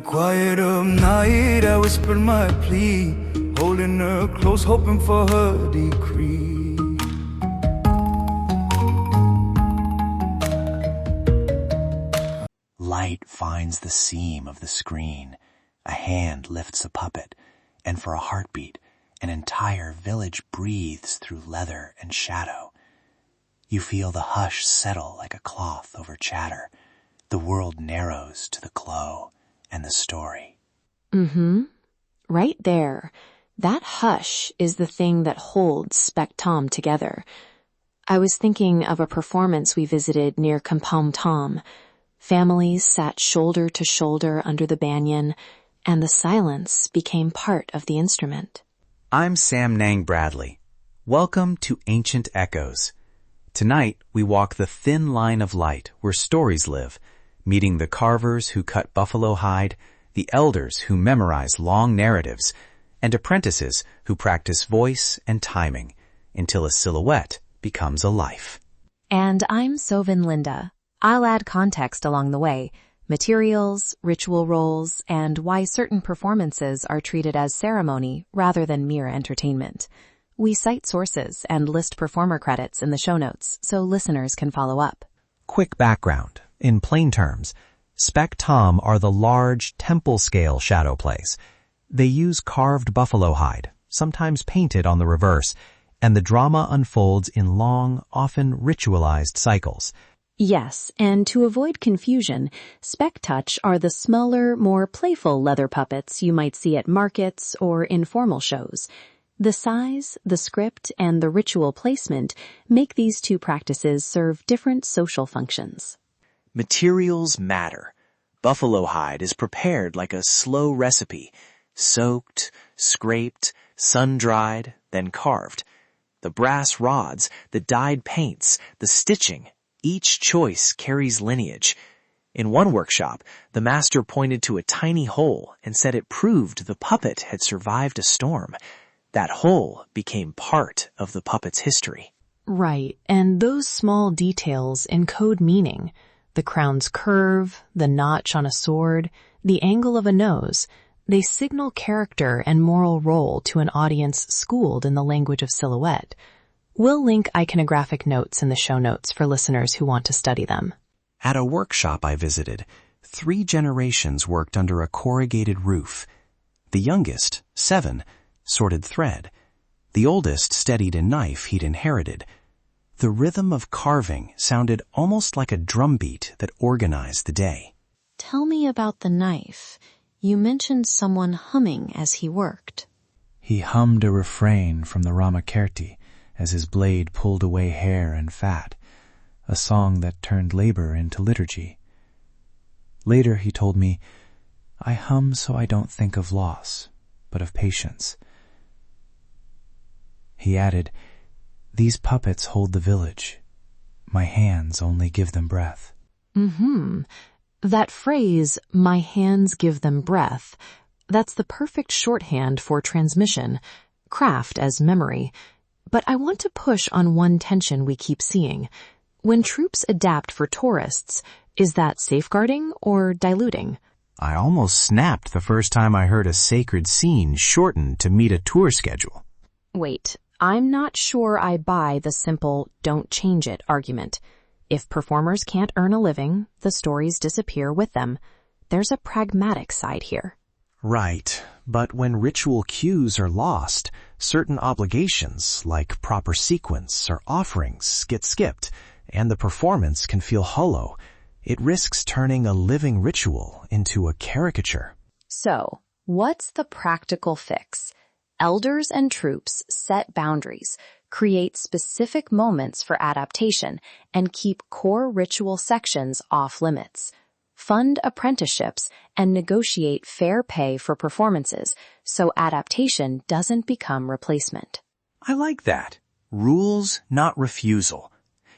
quiet of night, I whispered my plea, holding her close, hoping for her decree. Light finds the seam of the screen. A hand lifts a puppet, and for a heartbeat, an entire village breathes through leather and shadow. You feel the hush settle like a cloth over chatter. The world narrows to the glow and the story. Right there. That hush is the thing that holds Sbek Thom together. I was thinking of a performance we visited near Sbek Thom. Families sat shoulder to shoulder under the banyan, and the silence became part of the instrument. I'm Samnang Bradley. Welcome to Ancient Echoes. Tonight, we walk the thin line of light where stories live, meeting the carvers who cut buffalo hide, the elders who memorize long narratives, and apprentices who practice voice and timing until a silhouette becomes a life. And I'm Sovin Linda. I'll add context along the way, materials, ritual roles, and why certain performances are treated as ceremony rather than mere entertainment. We cite sources and list performer credits in the show notes so listeners can follow up. Quick background. In plain terms, Sbek Thom are the large temple-scale shadow plays. They use carved buffalo hide, sometimes painted on the reverse, and the drama unfolds in long, often ritualized cycles. Yes, and to avoid confusion, Sbek Touch are the smaller, more playful leather puppets you might see at markets or informal shows. The size, the script, and the ritual placement make these two practices serve different social functions. Materials matter. Buffalo hide is prepared like a slow recipe, soaked, scraped, sun-dried, then carved. The brass rods, the dyed paints, the stitching, each choice carries lineage. In one workshop, the master pointed to a tiny hole and said it proved the puppet had survived a storm. That hole became part of the puppet's history. Right, and those small details encode meaning. The crown's curve, the notch on a sword, the angle of a nose, they signal character and moral role to an audience schooled in the language of silhouette. We'll link iconographic notes in the show notes for listeners who want to study them. At a workshop I visited, 3 generations worked under a corrugated roof. The youngest, 7, sorted thread. The oldest steadied a knife he'd inherited. The rhythm of carving sounded almost like a drumbeat that organized the day. Tell me about the knife. You mentioned someone humming as he worked. He hummed a refrain from the Ramakirti as his blade pulled away hair and fat, a song that turned labor into liturgy. Later he told me, I hum so I don't think of loss, but of patience. He added, these puppets hold the village. My hands only give them breath. That phrase, my hands give them breath, that's the perfect shorthand for transmission, craft as memory. But I want to push on one tension we keep seeing. When troops adapt for tourists, is that safeguarding or diluting? I almost snapped the first time I heard a sacred scene shortened to meet a tour schedule. Wait, I'm not sure I buy the simple don't change it argument. If performers can't earn a living, the stories disappear with them. There's a pragmatic side here. Right, but when ritual cues are lost, certain obligations, like proper sequence or offerings, get skipped, and the performance can feel hollow. It risks turning a living ritual into a caricature. So, what's the practical fix? Elders and troops set boundaries, create specific moments for adaptation, and keep core ritual sections off limits. Fund apprenticeships, and negotiate fair pay for performances so adaptation doesn't become replacement. I like that. Rules, not refusal.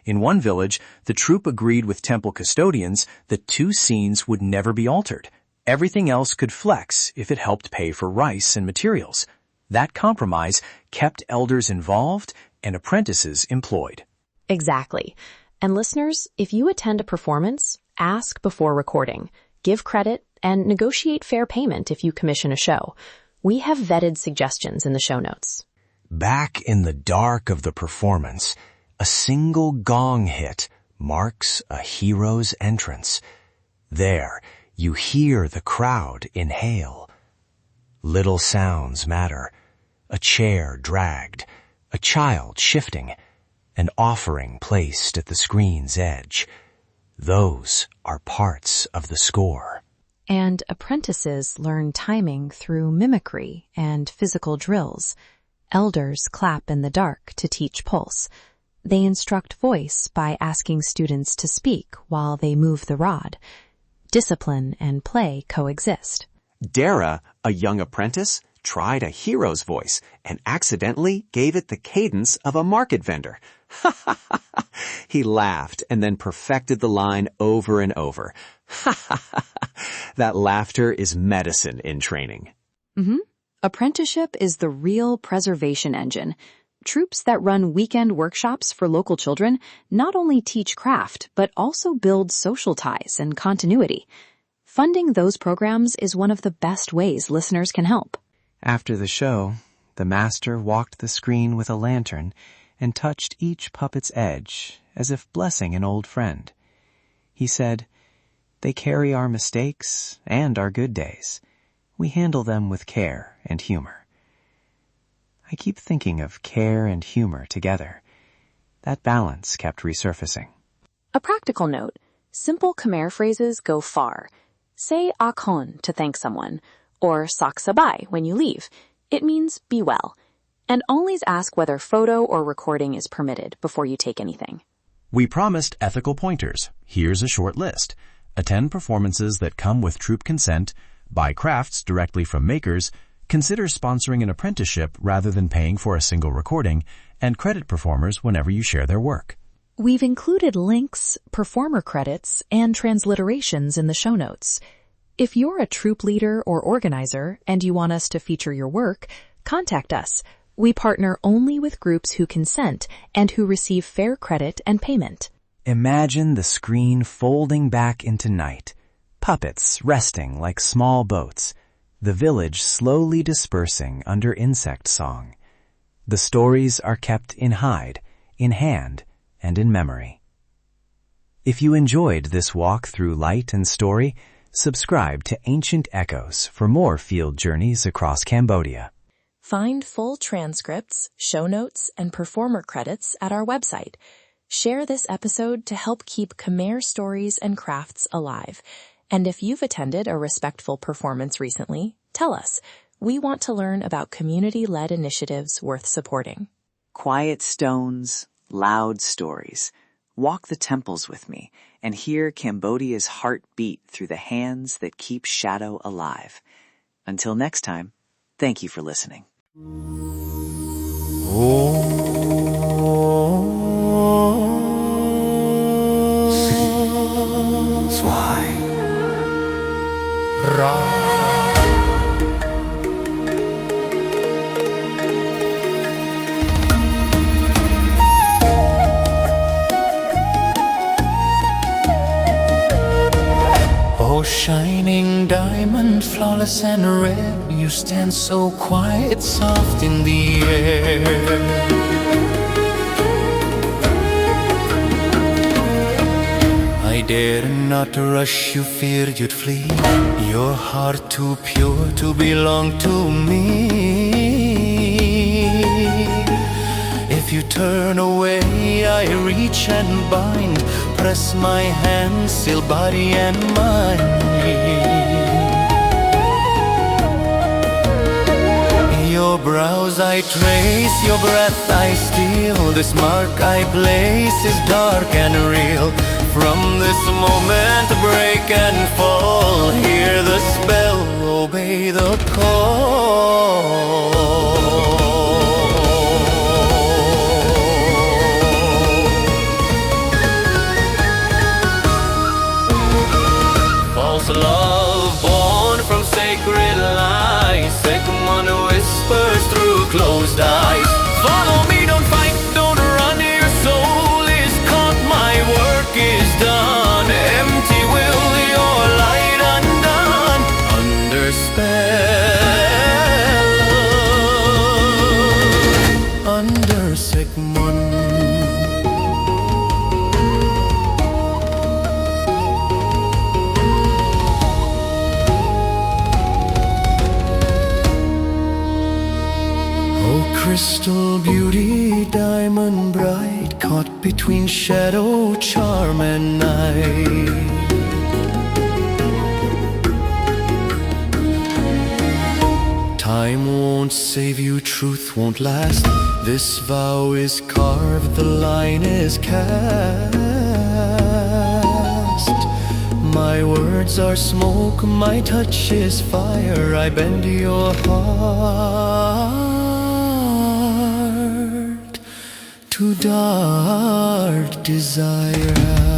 In one village, the troupe agreed with temple custodians that 2 scenes would never be altered. Everything else could flex if it helped pay for rice and materials. That compromise kept elders involved and apprentices employed. Exactly. And listeners, if you attend a performance, ask before recording. Give credit and negotiate fair payment if you commission a show. We have vetted suggestions in the show notes. Back in the dark of the performance, a single gong hit marks a hero's entrance. There, you hear the crowd inhale. Little sounds matter. A chair dragged, a child shifting, an offering placed at the screen's edge. Those are parts of the score. And apprentices learn timing through mimicry and physical drills. Elders clap in the dark to teach pulse. They instruct voice by asking students to speak while they move the rod. Discipline and play coexist. Dara, a young apprentice, tried a hero's voice and accidentally gave it the cadence of a market vendor. He laughed and then perfected the line over and over. That laughter is medicine in training. Apprenticeship is the real preservation engine. Troupes that run weekend workshops for local children not only teach craft, but also build social ties and continuity. Funding those programs is one of the best ways listeners can help. After the show, the master walked the screen with a lantern and touched each puppet's edge as if blessing an old friend. He said, "They carry our mistakes and our good days. We handle them with care and humor." I keep thinking of care and humor together. That balance kept resurfacing. A practical note, simple Khmer phrases go far. Say akhon to thank someone, or sak sabai when you leave. It means be well. And always ask whether photo or recording is permitted before you take anything. We promised ethical pointers. Here's a short list. Attend performances that come with troupe consent, buy crafts directly from makers, consider sponsoring an apprenticeship rather than paying for a single recording, and credit performers whenever you share their work. We've included links, performer credits, and transliterations in the show notes. If you're a troupe leader or organizer and you want us to feature your work, contact us. We partner only with groups who consent and who receive fair credit and payment. Imagine the screen folding back into night, puppets resting like small boats, the village slowly dispersing under insect song. The stories are kept in hide, in hand, and in memory. If you enjoyed this walk through light and story, subscribe to Ancient Echoes for more field journeys across Cambodia. Find full transcripts, show notes, and performer credits at our website. Share this episode to help keep Khmer stories and crafts alive. And if you've attended a respectful performance recently, tell us. We want to learn about community-led initiatives worth supporting. Quiet stones, loud stories. Walk the temples with me and hear Cambodia's heart beat through the hands that keep shadow alive. Until next time, thank you for listening. Oh, shining diamond, flawless and rare, you stand so quiet, soft in the air. I dared not to rush you, feared you'd flee. Your heart too pure to belong to me. If you turn away, I reach and bind, press my hand, still body and mind. Your brows I trace, your breath I steal. This mark I place is dark and real. From this moment break and fall, hear the spell, obey the call. False love born from sacred lies, second one whispers through closed eyes. Follow me, don't fight, don't run, your soul is caught, my work is done. Empty will your light undone. Crystal beauty, diamond bright, caught between shadow, charm and night. Time won't save you, truth won't last. This vow is carved, the line is cast. My words are smoke, my touch is fire. I bend your heart to dark desire.